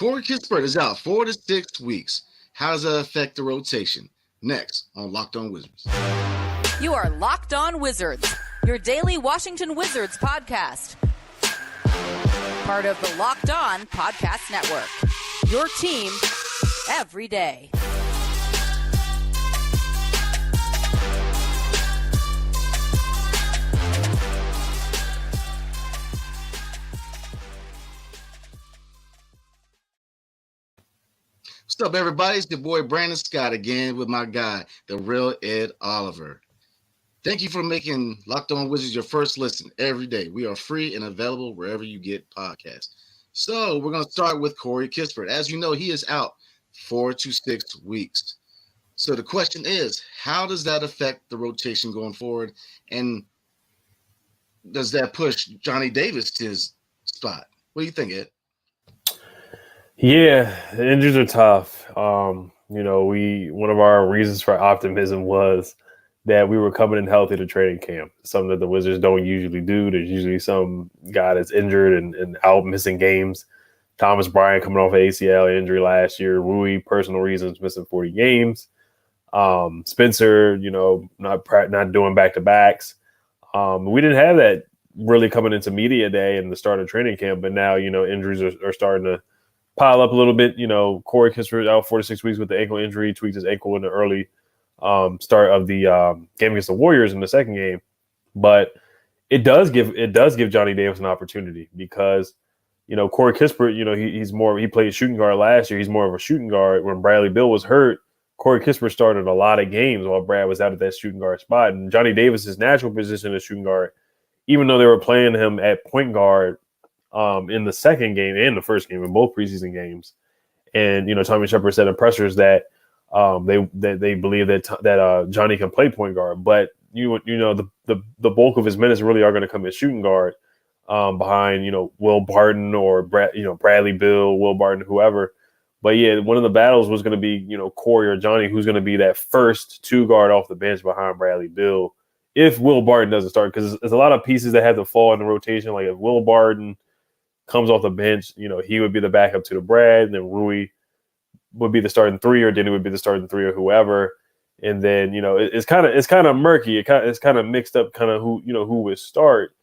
Corey Kispert is out 4 to 6 weeks. How does that affect the rotation? Next on Locked On Wizards. You are Locked On Wizards, your daily Washington Wizards podcast. Part of the Locked On Podcast Network. Your team every day. What's up, everybody? It's your boy Brandon Scott again with my guy, the real Ed Oliver. Thank you for making Locked On Wizards your first listen every day. We are free and available wherever you get podcasts. So we're going to start with Corey Kispert. As you know, he is out 4 to 6 weeks. So the question is, how does that affect the rotation going forward? And does that push Johnny Davis to his spot? What do you think, Ed? Yeah, the injuries are tough. One of our reasons for optimism was that we were coming in healthy to training camp, something that the Wizards don't usually do. There's usually some guy that's injured and out missing games. Thomas Bryant coming off an ACL injury last year. Rui, personal reasons, missing 40 games. Spencer, not doing back-to-backs. We didn't have that really coming into media day and the start of training camp, but now, injuries are starting to pile up a little bit. Corey Kispert out 4 to 6 weeks with the ankle injury, tweaked his ankle in the early start of the game against the Warriors in the second game. But it does give Johnny Davis an opportunity because, Corey Kispert, he played shooting guard last year. He's more of a shooting guard. When Bradley Beal was hurt, Corey Kispert started a lot of games while Brad was out at that shooting guard spot. And Johnny Davis's natural position as shooting guard, even though they were playing him at point guard in the second game and the first game in both preseason games. And, Tommy Shepard said in pressers that they believe that Johnny can play point guard, but the bulk of his minutes really are going to come as shooting guard behind, Will Barton or Bradley Beal, Will Barton, whoever. But yeah, one of the battles was going to be, Corey or Johnny, who's going to be that first two guard off the bench behind Bradley Beal if Will Barton doesn't start, because there's a lot of pieces that have to fall in the rotation. Like if Will Barton comes off the bench, he would be the backup to the Brad, and then Rui would be the starting three, or Deni would be the starting three, or whoever. And then it's kind of murky. It's kind of mixed up, kind of who would start.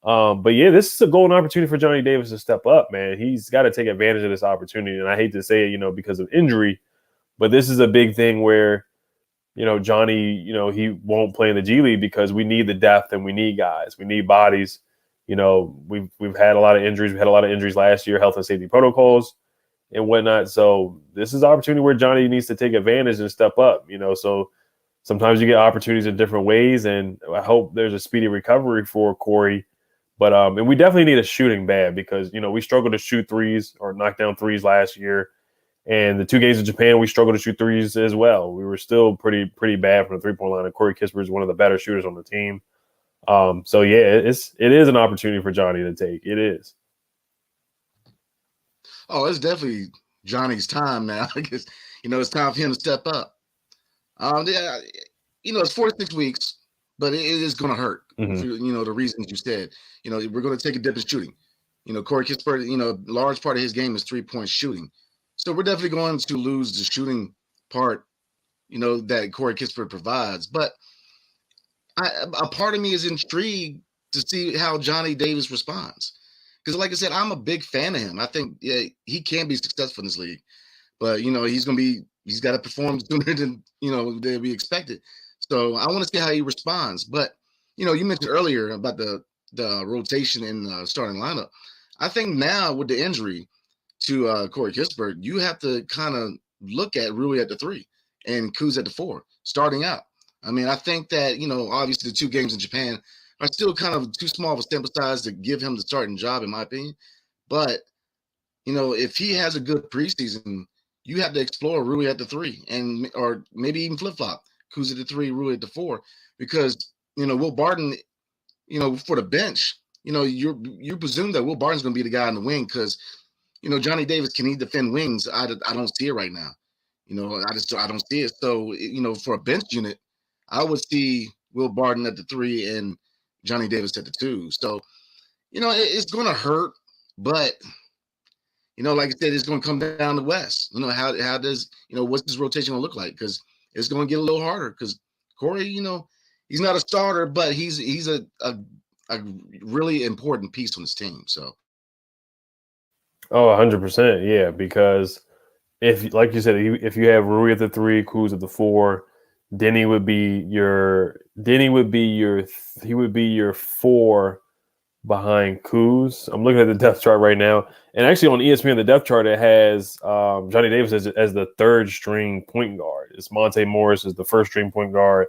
But yeah, this is a golden opportunity for Johnny Davis to step up, man. He's got to take advantage of this opportunity, and I hate to say it, because of injury, but this is a big thing where Johnny, he won't play in the G League because we need the depth and we need guys, we need bodies. We've had a lot of injuries. We had a lot of injuries last year, health and safety protocols and whatnot. So this is an opportunity where Johnny needs to take advantage and step up, So sometimes you get opportunities in different ways, and I hope there's a speedy recovery for Corey. But and we definitely need a shooting bad because, we struggled to shoot threes or knock down threes last year. And the 2 games in Japan, we struggled to shoot threes as well. We were still pretty bad from the three-point line. And Corey Kispert is one of the better shooters on the team. So yeah, it is an opportunity for Johnny to take. It is. Oh, it's definitely Johnny's time now. I guess, it's time for him to step up. It's 4 to 6 weeks, but it is going to hurt. Mm-hmm. For, the reasons you said. We're going to take a dip in shooting. Corey Kispert, large part of his game is 3-point shooting. So we're definitely going to lose the shooting part, that Corey Kispert provides. But a part of me is intrigued to see how Johnny Davis responds. Because like I said, I'm a big fan of him. I think he can be successful in this league. But, he's got to perform sooner than, than we expected. So I want to see how he responds. But, you mentioned earlier about the rotation in the starting lineup. I think now with the injury to Corey Kispert, you have to kind of look at Rui at the 3 and Kuz at the 4, starting out. I mean, I think that, obviously the 2 games in Japan are still kind of too small of a sample size to give him the starting job, in my opinion. But, if he has a good preseason, you have to explore Rui at the 3 or maybe even flip-flop. Kuz at the 3, Rui at the 4. Because, Will Barton, for the bench, you presume that Will Barton's going to be the guy in the wing because, Johnny Davis, can he defend wings? I don't see it right now. I don't see it. So, for a bench unit, I would see Will Barton at the 3 and Johnny Davis at the 2. So, it's going to hurt, but, like I said, it's going to come down to West. How does, what's this rotation going to look like? Because it's going to get a little harder because Corey, he's not a starter, but he's a really important piece on this team. So. Oh, 100%. Yeah, because if, like you said, if you have Rui at the 3, Kuz at the 4, Deni would be your 4 behind Kuz. I'm looking at the depth chart right now, and actually on ESPN, the depth chart, it has Johnny Davis as the 3rd string point guard. It's Monte Morris as the 1st string point guard.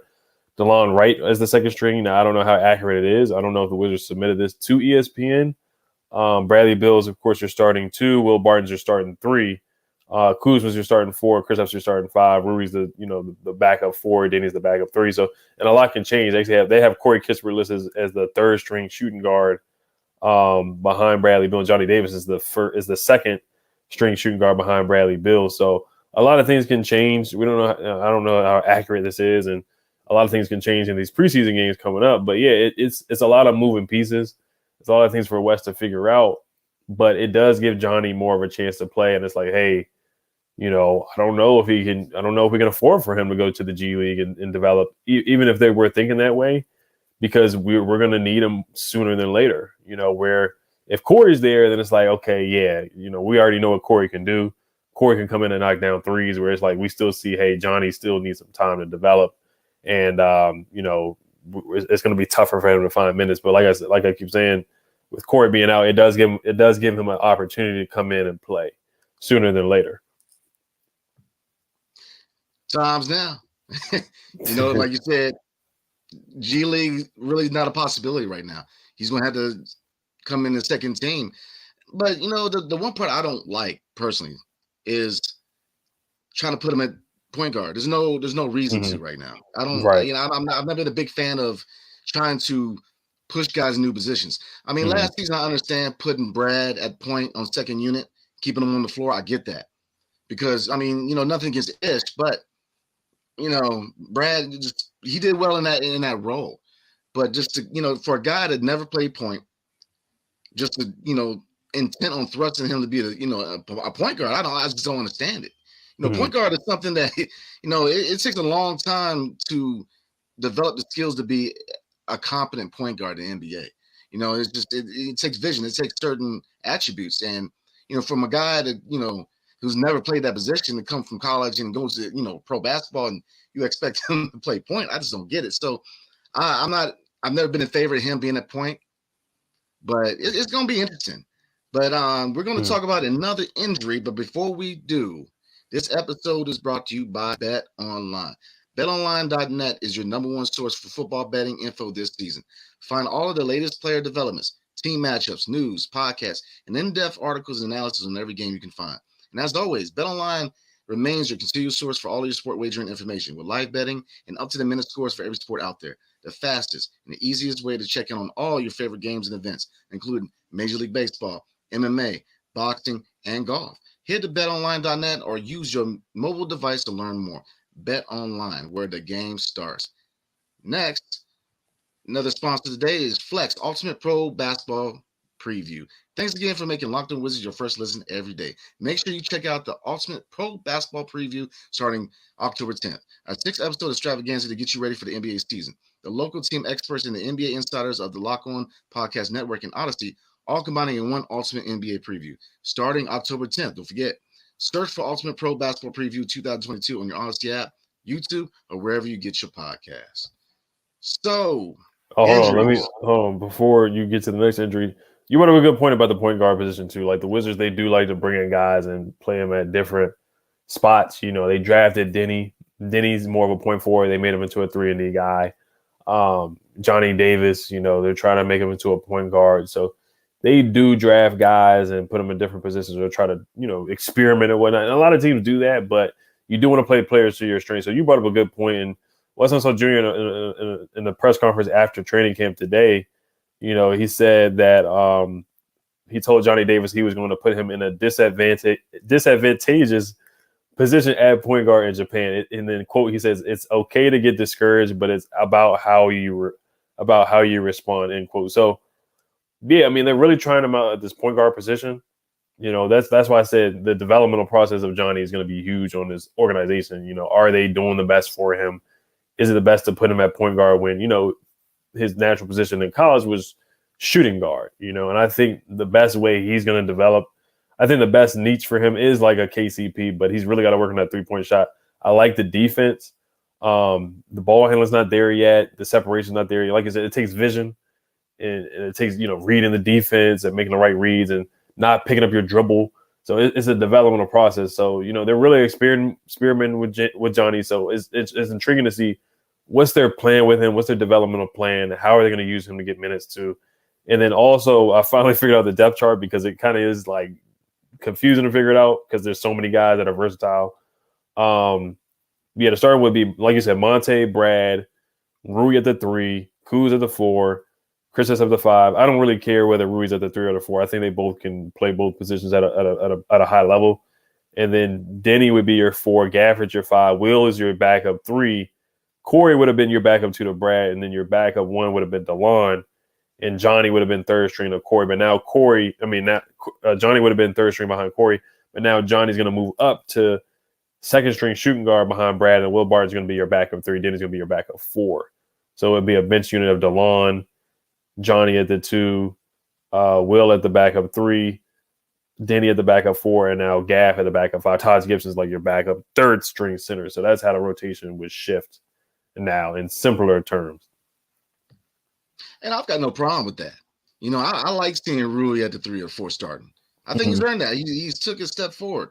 DeLon Wright as the 2nd string. Now, I don't know how accurate it is. I don't know if the Wizards submitted this to ESPN. Bradley Beal's, of course, you're starting 2. Will Barton's your starting 3. Kuz was your starting 4. Kristaps your starting 5. Rui's the backup 4. Deni's the backup 3. So, and a lot can change. They have Corey Kispert listed as the 3rd string shooting guard behind Bradley Beal. And Johnny Davis is the 2nd string shooting guard behind Bradley Beal. So a lot of things can change. We don't know. I don't know how accurate this is, and a lot of things can change in these preseason games coming up. But yeah, it's a lot of moving pieces. It's a lot of things for West to figure out, but it does give Johnny more of a chance to play. And it's like, hey, I don't know if we can afford for him to go to the G League and develop, even if they were thinking that way, because we're going to need him sooner than later. Where if Corey's there, then it's like, okay, yeah, we already know what Corey can do. Corey can come in and knock down threes, where it's like we still see, hey, Johnny still needs some time to develop. And, it's going to be tougher for him to find minutes. But like I keep saying, with Corey being out, it does give him an opportunity to come in and play sooner than later. Times now, like you said, G League really not a possibility right now. He's going to have to come in the second team. But, the one part I don't like personally is trying to put him at point guard. There's no reason to right now. I don't, right. I've never been a big fan of trying to push guys in new positions. I mean, last season, I understand putting Brad at point on second unit, keeping him on the floor. I get that because, nothing against Ish, but, Brad, he did well in that role. But just to, for a guy that never played point, just to, intent on thrusting him to be a point guard, I just don't understand it. Point guard is something that, it takes a long time to develop the skills to be a competent point guard in the NBA. It's just, it takes vision. It takes certain attributes. And, from a guy that, who's never played that position to come from college and goes to, pro basketball and you expect him to play point, I just don't get it. So I've never been in favor of him being at point, but it's going to be interesting. But we're going to talk about another injury. But before we do, this episode is brought to you by Bet Online. BetOnline.net is your number one source for football betting info this season. Find all of the latest player developments, team matchups, news, podcasts, and in-depth articles and analysis on every game you can find. And as always, BetOnline remains your continuous source for all your sport wagering information with live betting and up-to-the-minute scores for every sport out there. The fastest and the easiest way to check in on all your favorite games and events, including Major League Baseball, MMA, boxing, and golf. Head to betonline.net or use your mobile device to learn more. Bet Online, where the game starts. Next, another sponsor today is Flex, Ultimate Pro Basketball Preview. Thanks again for making Locked On Wizards your first listen every day. Make sure you check out the Ultimate Pro Basketball Preview starting October 10th. A 6-episode extravaganza to get you ready for the NBA season. The local team experts and the NBA insiders of the Lock On Podcast Network and Odyssey all combining in one Ultimate NBA Preview starting October 10th. Don't forget, search for Ultimate Pro Basketball Preview 2022 on your Odyssey app, YouTube, or wherever you get your podcasts. So, hold on. Before you get to the next injury, you brought up a good point about the point guard position too. Like the Wizards, they do like to bring in guys and play them at different spots. They drafted Deni. Deni's more of a point forward. They made him into a 3-and-D guy. Johnny Davis, they're trying to make him into a point guard. So they do draft guys and put them in different positions or try to, experiment and whatnot. And a lot of teams do that, but you do want to play players to your strength. So you brought up a good point. And Wes Unseld Jr. in the press conference after training camp today, he said that he told Johnny Davis he was going to put him in a disadvantageous position at point guard in Japan. And then, quote, he says, "It's okay to get discouraged, but it's about how you respond," end quote. So, yeah, I mean, they're really trying him out at this point guard position. That's why I said the developmental process of Johnny is going to be huge on this organization. Are they doing the best for him? Is it the best to put him at point guard when, his natural position in college was shooting guard, and I think the best way he's going to develop, I think the best niche for him is like a KCP, but he's really got to work on that 3-point shot. I like the defense. The ball handler's not there yet. The separation's not there yet. Like I said, it takes vision and it takes, reading the defense and making the right reads and not picking up your dribble. So it's a developmental process. So, they're really experimenting with Johnny. So it's intriguing to see what's their plan with him, what's their developmental plan, how are they going to use him to get minutes to. And then also I finally figured out the depth chart because it kind of is like confusing to figure it out because there's so many guys that are versatile. The starting would be, like you said, Monte, Brad, Rui at the 3, Kuz at the 4, Christos at the 5. I don't really care whether Rui's at the 3 or the 4. I think they both can play both positions at a high level. And then Deni would be your 4, Gafford your 5, Will is your backup 3, Corey would have been your backup 2 to Brad, and then your backup 1 would have been DeLon, and Johnny would have been third string to Corey. But now Johnny would have been third string behind Corey, but now Johnny's going to move up to second string shooting guard behind Brad, and Will Barton's going to be your backup 3. Deni's going to be your backup 4. So it'd be a bench unit of DeLon, Johnny at the 2, Will at the backup 3, Deni at the backup 4, and now Gaff at the backup 5. Taj Gibson's like your backup third string center. So that's how the rotation would shift now in simpler terms. And I've got no problem with that. I like seeing Rui at the 3 or 4 starting. I think he's earned that. He's took a step forward.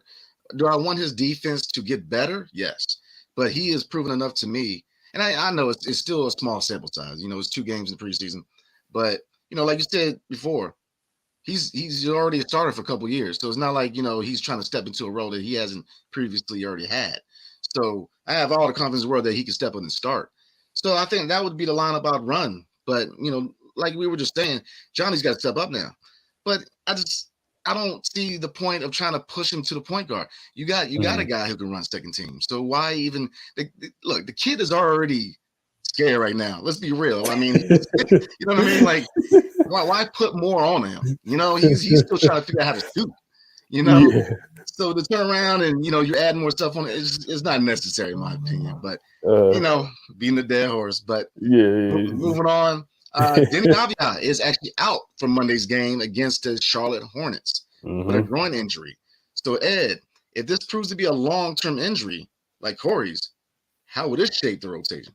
Do I want his defense to get better? Yes. But he has proven enough to me. And I know it's still a small sample size. It's 2 games in the preseason. But, like you said before, he's already a starter for a couple of years. So it's not like, he's trying to step into a role that he hasn't previously already had. So I have all the confidence in the world that he can step in and start. So I think that would be the lineup I'd run. But, like we were just saying, Johnny's got to step up now. But I don't see the point of trying to push him to the point guard. You got a guy who can run second team. So why even look? The kid is already scared right now. Let's be real. I mean, you know what I mean? Like, why put more on him? He's still trying to figure out how to shoot. Yeah. So to turn around and you add more stuff on it's not necessary in my opinion. But being the dead horse. But moving on. Deni Avdija is actually out from Monday's game against the Charlotte Hornets with a groin injury. So, Ed, if this proves to be a long-term injury like Corey's, how would it shape the rotation?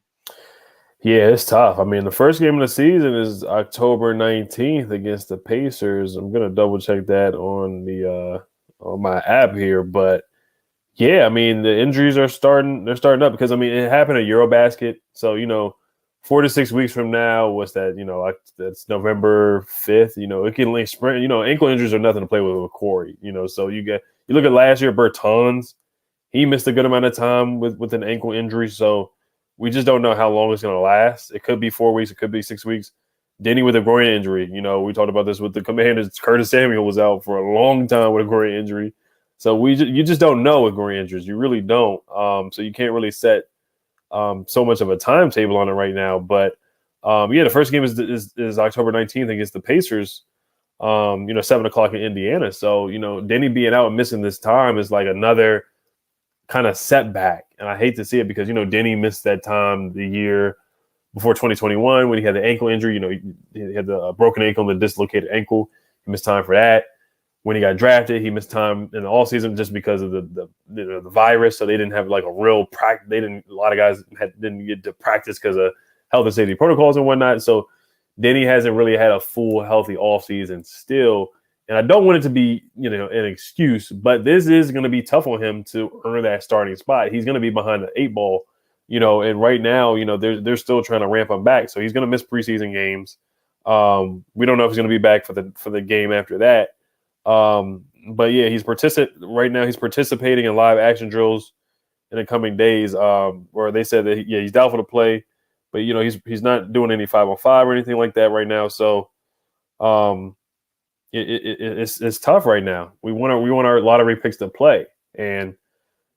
Yeah, it's tough. I mean, the first game of the season is October 19th against the Pacers. I'm going to double-check that on on my app here. But, yeah, I mean, the injuries are starting. They're starting up because, it happened at Eurobasket. So, 4 to 6 weeks from now, what's that? That's November 5th. It can link sprint. Ankle injuries are nothing to play with Corey. So you look at last year, Bertans, he missed a good amount of time with an ankle injury. So we just don't know how long it's going to last. It could be 4 weeks. It could be 6 weeks. Deni with a groin injury. We talked about this with the Commanders. Curtis Samuel was out for a long time with a groin injury. So you just don't know with groin injuries. You really don't. So you can't really set so much of a timetable on it right now. But the first game is October 19th against the Pacers, 7 o'clock in Indiana. So, Deni being out and missing this time is like another kind of setback. And I hate to see it because, Deni missed that time the year before 2021 when he had the ankle injury. He had the broken ankle and the dislocated ankle. He missed time for that. When he got drafted, he missed time in the all season just because of the virus. So they didn't have like a real practice. A lot of guys didn't get to practice because of health and safety protocols and whatnot. So Deni hasn't really had a full healthy off season still. And I don't want it to be, an excuse, but this is going to be tough on him to earn that starting spot. He's going to be behind the 8 ball, and right now, they're still trying to ramp him back. So he's going to miss preseason games. We don't know if he's going to be back for the game after that. But yeah, he's participating in live action drills in the coming days, where they said that he's doubtful to play, but he's not doing any 5-on-5 or anything like that right now. So, it's tough right now. We want our lottery picks to play, and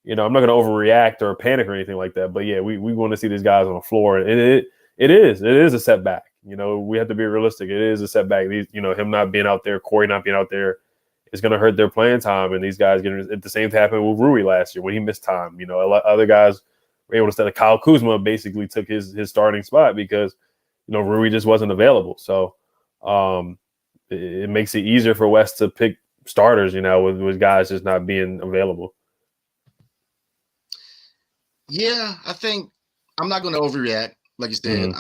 I'm not going to overreact or panic or anything like that. But yeah, we want to see these guys on the floor, and it is a setback. We have to be realistic. It is a setback. Him not being out there, Corey not being out there. it's going to hurt their playing time. And these guys the same thing happened with Rui last year when he missed time. You know, a lot other guys were able to start. Kyle Kuzma basically took his starting spot because, you know, Rui just wasn't available. So it makes it easier for West to pick starters, you know, with guys just not being available. Yeah, I think I'm not going to overreact. Like you said,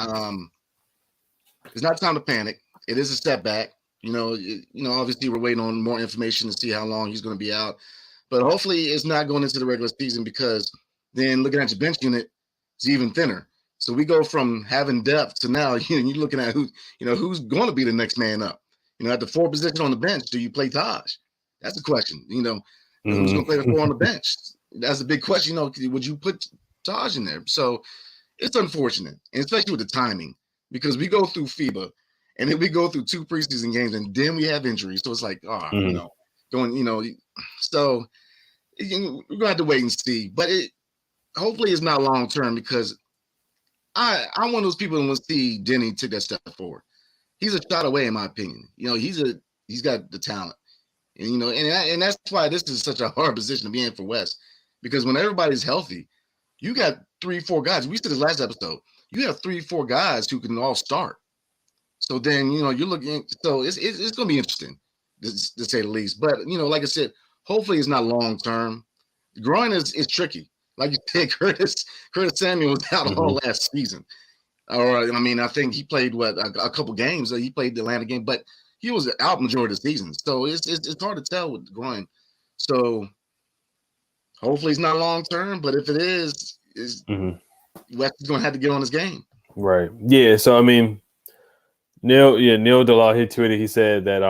it's not time to panic. It is a setback. You know, obviously we're waiting on more information to see how long he's going to be out. But hopefully it's not going into the regular season, because then looking at your bench unit, it's even thinner. So we go from having depth to now you're looking at who's going to be the next man up. You know, at the 4 position on the bench, do you play Taj? That's the question. You know, who's going to play the 4 on the bench? That's a big question. You know, would you put Taj in there? So it's unfortunate, and especially with the timing, because we go through FIBA, and then we go through 2 preseason games, and then we have injuries. So it's like, you know, going, you know, so we're gonna have to wait and see. But hopefully it's not long term, because I'm one of those people who want to see Deni take that step forward. He's a shot away, in my opinion. You know, he's got the talent, and you know, and that's why this is such a hard position to be in for West, because when everybody's healthy, you got 3-4 guys. We said this last episode. You have 3-4 guys who can all start. So then, you know, you're looking. So it's going to be interesting, to say the least. But you know, like I said, hopefully it's not long term. The groin is tricky. Like you said, Curtis Samuel was out all last season. Or I mean, I think he played a couple games. He played the Atlanta game, but he was out majority of the season. So it's hard to tell with the groin. So hopefully it's not long term. But if it is West is going to have to get on his game. Right. Yeah. So I mean, Neil DeLaw, he tweeted. He said that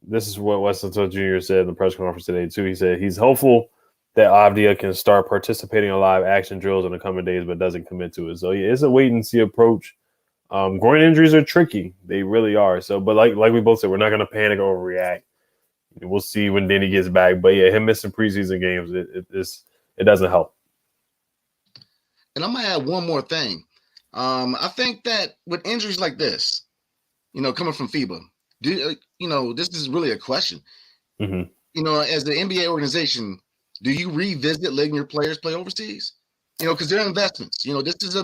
this is what Weston Jr. said in the press conference today too. He said he's hopeful that Avdija can start participating in live action drills in the coming days, but doesn't commit to it. So yeah, it's a wait and see approach. Groin injuries are tricky; they really are. So, but like we both said, we're not going to panic or overreact. We'll see when Deni gets back. But yeah, him missing preseason games, it doesn't help. And I'm gonna add one more thing. I think that with injuries like this, you know, coming from FIBA, you know, this is really a question. You know, as the NBA organization, do you revisit letting your players play overseas? You know, because they're investments. You know, this is a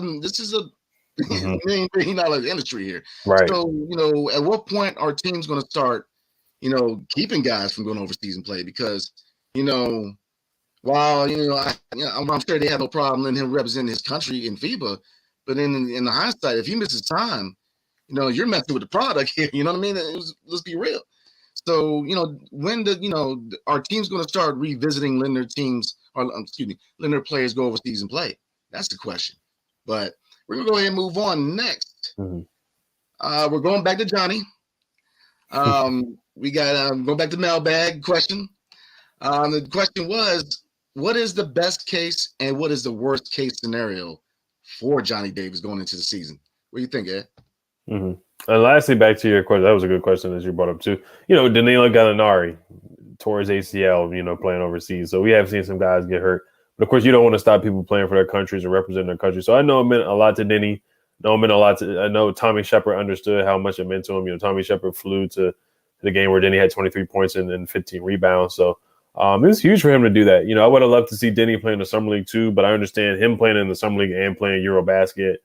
$1 million industry here. Right. So, you know, at what point are teams going to start, you know, keeping guys from going overseas and play? Because, you know, while I'm sure they have no problem letting him represent his country in FIBA, but in the hindsight, if he misses time, you know, you're messing with the product here. You know what I mean? Let's be real. So, you know, when our team's going to start revisiting letting their players go overseas and play? That's the question. But we're going to go ahead and move on next. We're going back to Johnny. We got going back to mailbag question. The question was, what is the best case and what is the worst case scenario for Johnny Davis going into the season? What do you think, Ed? And lastly, back to your question, that was a good question that you brought up too. You know, Danilo Gallinari tore his ACL, you know, playing overseas. So we have seen some guys get hurt. But of course, you don't want to stop people playing for their countries and representing their country. So I know it meant a lot to Deni. I know Tommy Shepard understood how much it meant to him. You know, Tommy Shepard flew to the game where Deni had 23 points and 15 rebounds. So it was huge for him to do that. You know, I would have loved to see Deni play in the Summer League too, but I understand him playing in the Summer League and playing Eurobasket.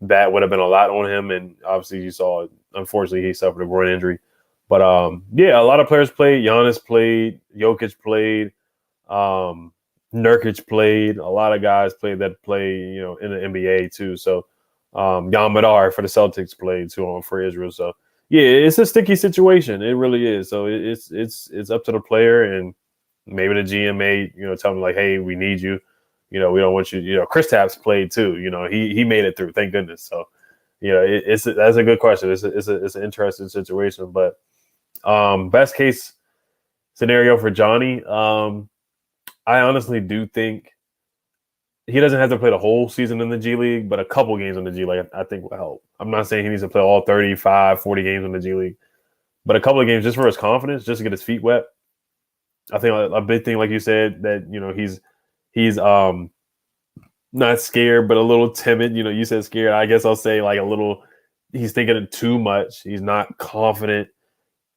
That would have been a lot on him. And obviously you saw, unfortunately, he suffered a groin injury. But yeah, a lot of players played. Giannis played. Jokic played. Nurkic played. A lot of guys played that play, you know, in the NBA too. So Jan Madar for the Celtics played too for Israel. So yeah, it's a sticky situation. It really is. So it's up to the player, and maybe the GM may, you know, tell them like, hey, we need you. You know, we don't want you. You know, Kristaps played too. You know, he made it through. Thank goodness. So, you know, that's a good question. It's an interesting situation. But best case scenario for Johnny, I honestly do think he doesn't have to play the whole season in the G League, but a couple games in the G League I think will help. I'm not saying he needs to play all 35, 40 games in the G League, but a couple of games just for his confidence, just to get his feet wet. I think a big thing, like you said, that, you know, he's not scared, but a little timid. You know, you said scared. I guess I'll say like a little, he's thinking it too much. He's not confident.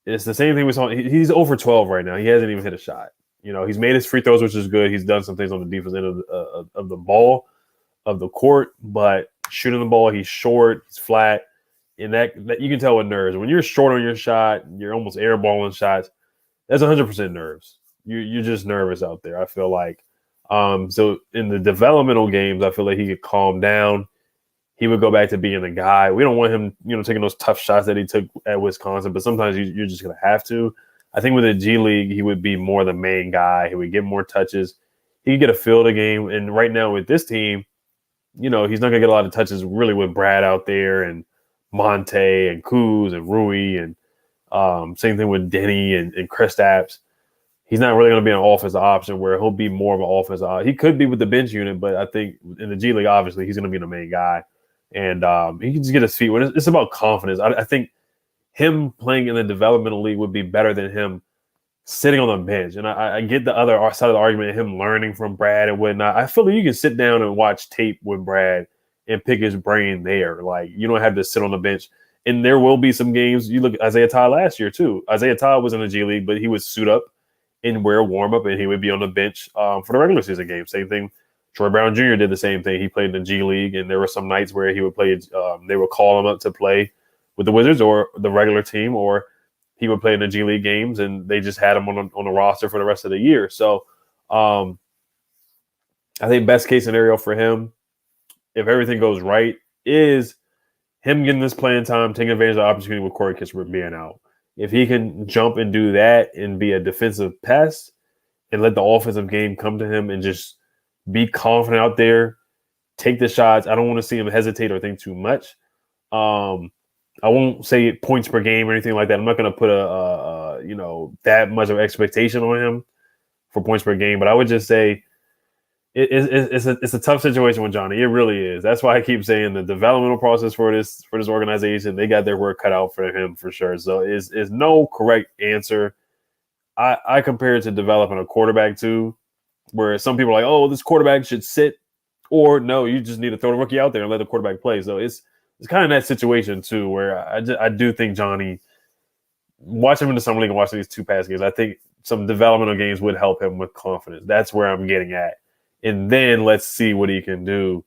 it's the same thing we saw. He's over 12 right now. He hasn't even hit a shot. You know, he's made his free throws, which is good. He's done some things on the defense end of the ball, of the court, but shooting the ball, he's short, he's flat, and that you can tell with nerves. When you're short on your shot, you're almost airballing shots. That's 100% nerves. You're just nervous out there. I feel like. So in the developmental games, I feel like he could calm down. He would go back to being the guy. We don't want him, taking those tough shots that he took at Wisconsin, but sometimes you're just going to have to. I think with the G League, he would be more the main guy. He would get more touches. He could get a feel of the game. And right now with this team, he's not going to get a lot of touches really with Brad out there and Monte and Kuz and Rui and same thing with Deni and Kristaps. He's not really going to be an offensive option where he'll be more of an offensive. He could be with the bench unit, but I think in the G League, obviously, he's going to be the main guy. And he can just get his feet. It's about confidence. I think him playing in the developmental league would be better than him sitting on the bench. And I get the other side of the argument, him learning from Brad and whatnot. I feel like you can sit down and watch tape with Brad and pick his brain there. Like, you don't have to sit on the bench. And there will be some games. You look at Isaiah Todd last year, too. Isaiah Todd was in the G League, but he would suit up and wear warm-up, and he would be on the bench for the regular season game. Same thing. Troy Brown Jr. did the same thing. He played in the G League, and there were some nights where he would play. They would call him up to play with the Wizards or the regular team, or he would play in the G League games, and they just had him on the roster for the rest of the year. So I think best case scenario for him, if everything goes right, is him getting this playing time, taking advantage of the opportunity with Corey Kispert being out. If he can jump and do that and be a defensive pest and let the offensive game come to him and just be confident out there, take the shots. I don't want to see him hesitate or think too much. I won't say points per game or anything like that. I'm not going to put that much of expectation on him for points per game, but I would just say it's a tough situation with Johnny. It really is. That's why I keep saying the developmental process for this organization, they got their work cut out for him for sure. So is no correct answer. I compare it to developing a quarterback too, where some people are like, oh, this quarterback should sit, or no, you just need to throw the rookie out there and let the quarterback play. So it's kind of that situation too, where I do think Johnny, watch him in the summer league and watching these two past games, I think some developmental games would help him with confidence. That's where I'm getting at. And then let's see what he can do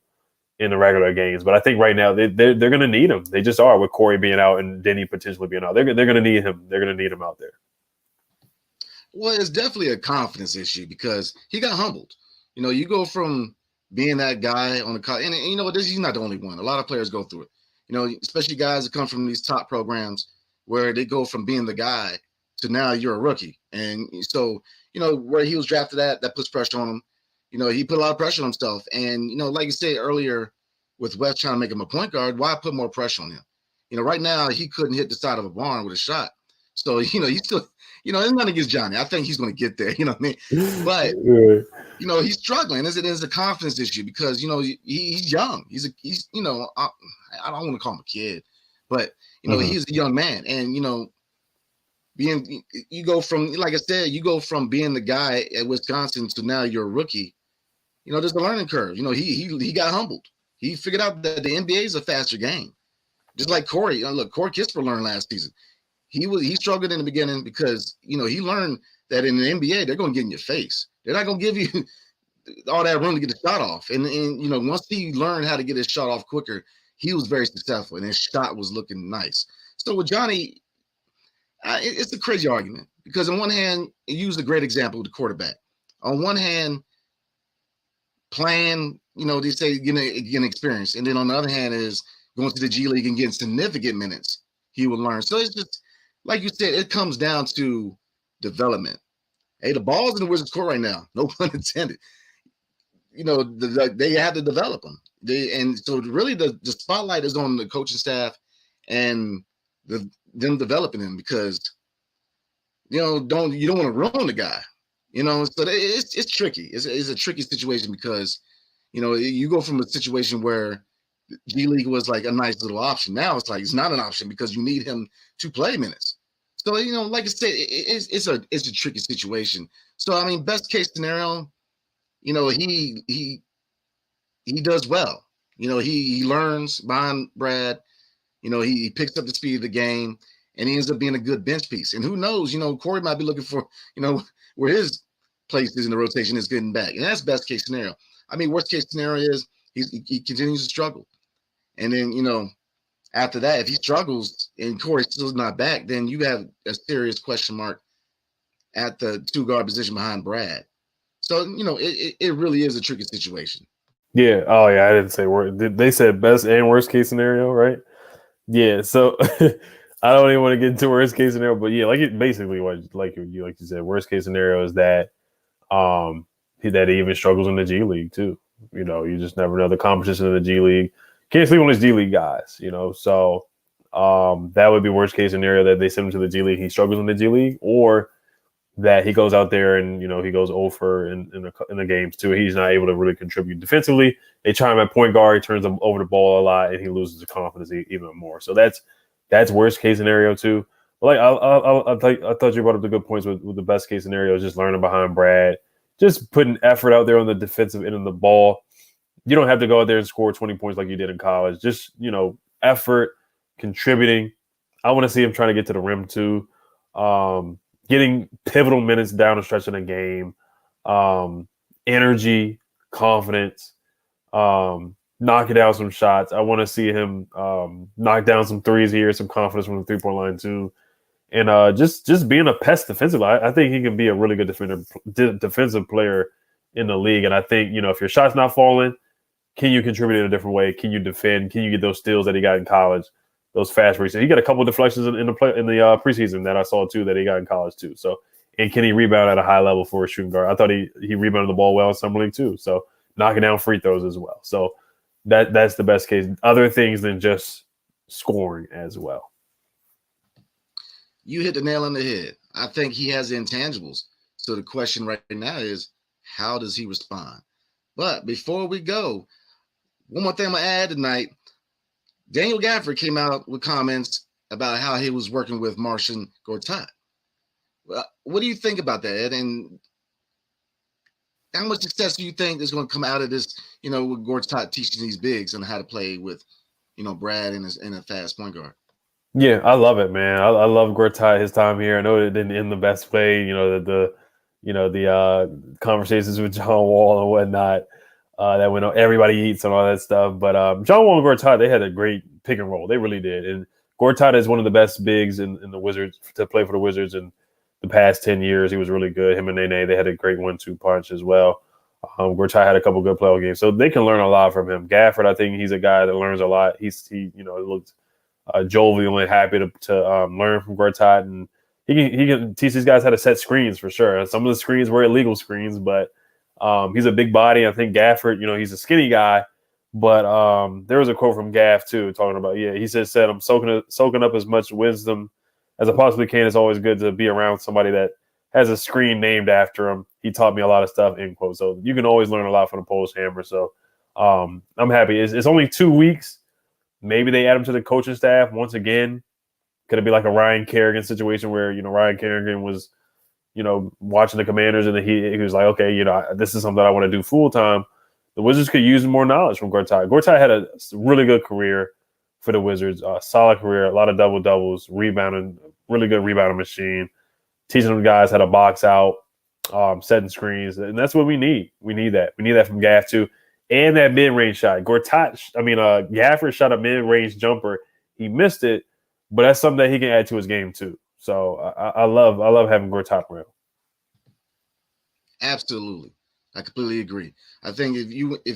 in the regular games. But I think right now they're going to need him. They just are, with Corey being out and Deni potentially being out. They're going to need him. They're going to need him out there. Well, it's definitely a confidence issue because he got humbled. You go from being that guy on the college, and he's not the only one. A lot of players go through it. Especially guys that come from these top programs where they go from being the guy to now you're a rookie. And so, where he was drafted at, that puts pressure on him. He put a lot of pressure on himself. And, like you said earlier, with West trying to make him a point guard, why put more pressure on him? Right now he couldn't hit the side of a barn with a shot. So, he's still, it's not against Johnny. I think he's going to get there, you know what I mean? But, he's struggling. It's a confidence issue because, he's young. He's I don't want to call him a kid, but, he's a young man. And, you go from, like I said, being the guy at Wisconsin to now you're a rookie. There's a learning curve. He got humbled. He figured out that the NBA is a faster game. Just like Corey. Look, Corey Kispert learned last season. He struggled in the beginning because, he learned that in the NBA, they're going to get in your face. They're not going to give you all that room to get the shot off. And once he learned how to get his shot off quicker, he was very successful and his shot was looking nice. So with Johnny, it's a crazy argument because on one hand, you use a great example with the quarterback. On one hand, playing, they say getting experience. And then on the other hand is going to the G League and getting significant minutes. He will learn. So it's just, like you said, it comes down to development. Hey, the ball's in the Wizards' court right now. No pun intended. They have to develop them. And so really the spotlight is on the coaching staff and them developing him because, you don't want to ruin the guy. So it's tricky. It's a tricky situation because, you go from a situation where G League was like a nice little option. Now it's like it's not an option because you need him to play minutes. So, like I said, it's a tricky situation. So, I mean, best case scenario, he does well. He learns behind Brad. He picks up the speed of the game. and he ends up being a good bench piece. And who knows, Corey might be looking for, where his place is in the rotation is getting back. And that's best case scenario. I mean, worst case scenario is he continues to struggle. And then, after that, if he struggles and Corey's still not back, then you have a serious question mark at the 2-guard position behind Brad. So, it really is a tricky situation. Yeah. Oh, yeah. I didn't say they said best and worst case scenario, right? Yeah. So I don't even want to get into worst case scenario, but yeah, basically like you said, worst case scenario is that that he even struggles in the G League too. You just never know the competition in the G League. Can't sleep on his G League guys, So that would be worst case scenario, that they send him to the G League. He struggles in the G League, or that he goes out there and he goes over in the games too. He's not able to really contribute defensively. They try him at point guard. He turns him over the ball a lot, and he loses the confidence even more. So that's worst case scenario too. But I thought you brought up the good points with the best case scenario is just learning behind Brad, just putting effort out there on the defensive end of the ball. You don't have to go out there and score 20 points like you did in college. Just effort, contributing. I want to see him trying to get to the rim too. Getting pivotal minutes down the stretch in a game, energy, confidence, knocking down some shots. I want to see him knock down some threes here, some confidence from the 3-point line too, and just being a pest defensively. I think he can be a really good defensive player in the league. And I think if your shot's not falling, can you contribute in a different way? Can you defend? Can you get those steals that he got in college? Those fast breaks. He got a couple of deflections in the preseason that I saw too that he got in college too. So, and can he rebound at a high level for a shooting guard? I thought he rebounded the ball well in summer league too. So knocking down free throws as well. So that's the best case. Other things than just scoring as well. You hit the nail on the head. I think he has the intangibles. So the question right now is, how does he respond? But before we go, one more thing I'm gonna add tonight. Deni Avdija came out with comments about how he was working with Marcin Gortat. Well, what do you think about that, Ed? And how much success do you think is going to come out of this, with Gortat teaching these bigs on how to play with, Brad and a fast point guard? Yeah, I love it, man. I love Gortat, his time here. I know it didn't end the best way, the conversations with John Wall and whatnot. That went on, everybody eats and all that stuff. But John Wall and Gortat, they had a great pick and roll. They really did. And Gortat is one of the best bigs in the Wizards to play for the Wizards in the past 10 years. He was really good. Him and Nene, they had a great 1-2 punch as well. Gortat had a couple good playoff games. So they can learn a lot from him. Gafford, I think he's a guy that learns a lot. He looked jovial and happy to learn from Gortat. And he can teach these guys how to set screens for sure. Some of the screens were illegal screens, but he's a big body. I think Gafford, he's a skinny guy, but there was a quote from Gaff too talking about, he said, I'm soaking up as much wisdom as I possibly can. It's always good to be around somebody that has a screen named after him. He taught me a lot of stuff, end quote. So you can always learn a lot from the Polish Hammer. So I'm happy. It's only 2 weeks. Maybe they add him to the coaching staff once again. Could it be like a Ryan Kerrigan situation where, Ryan Kerrigan was, watching the Commanders and he was like, okay, this is something I want to do full time. The Wizards could use more knowledge from Gortat. Gortat had a really good career for the Wizards, solid career, a lot of double doubles, rebounding, really good rebounding machine, teaching them guys how to box out, setting screens, and that's what we need. We need that. We need that from Gaff too, and that mid range shot. Gafford shot a mid range jumper. He missed it, but that's something that he can add to his game too. So I love having Gortat around. Absolutely. I completely agree. I think if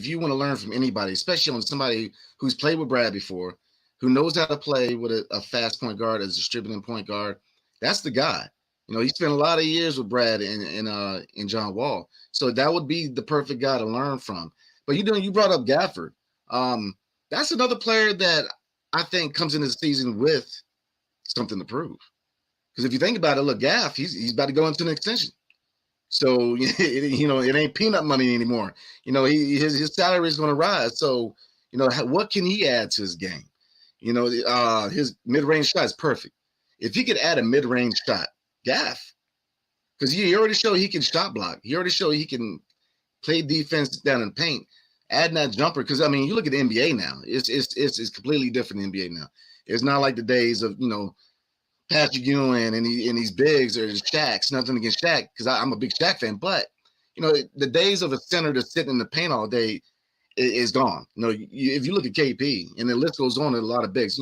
you want to learn from anybody, especially on somebody who's played with Brad before, who knows how to play with a fast point guard, as a distributing point guard, that's the guy. He spent a lot of years with Brad and John Wall. So that would be the perfect guy to learn from. But you brought up Gafford. That's another player that I think comes into the season with something to prove. Because if you think about it, look, Gaff, he's about to go into an extension. So, it ain't peanut money anymore. His salary is going to rise. So, what can he add to his game? His mid-range shot is perfect. If he could add a mid-range shot, Gaff, because he already showed he can shot block. He already showed he can play defense down in paint. Adding that jumper, because, you look at the NBA now. It's completely different in the NBA now. It's not like the days of, Patrick Ewing and these bigs or Shaqs. Nothing against Shaq because I'm a big Shaq fan, but the days of a center that's sitting in the paint all day is gone. If you look at KP and the list goes on, a lot of bigs.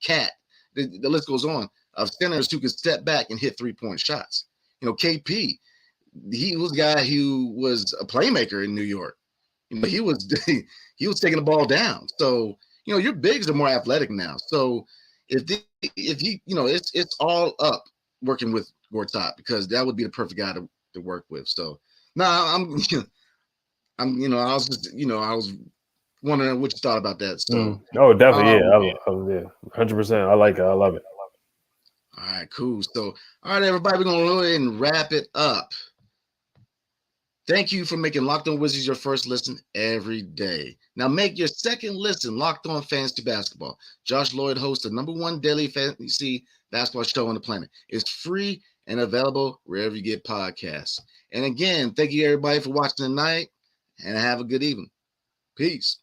Cat. The list goes on of centers who can step back and hit 3-point shots. KP, he was a guy who was a playmaker in New York. He was taking the ball down. So your bigs are more athletic now. So if it's all up working with Gortat because that would be the perfect guy to work with. So I was wondering what you thought about that. So definitely, yeah, 100%. I like it. I love it. All right, cool. So all right, everybody, we're gonna go ahead and wrap it up. Thank you for making Locked On Wizards your first listen every day. Now make your second listen Locked On Fantasy Basketball. Josh Lloyd hosts the #1 daily fantasy basketball show on the planet. It's free and available wherever you get podcasts. And again, thank you everybody for watching tonight, and have a good evening. Peace.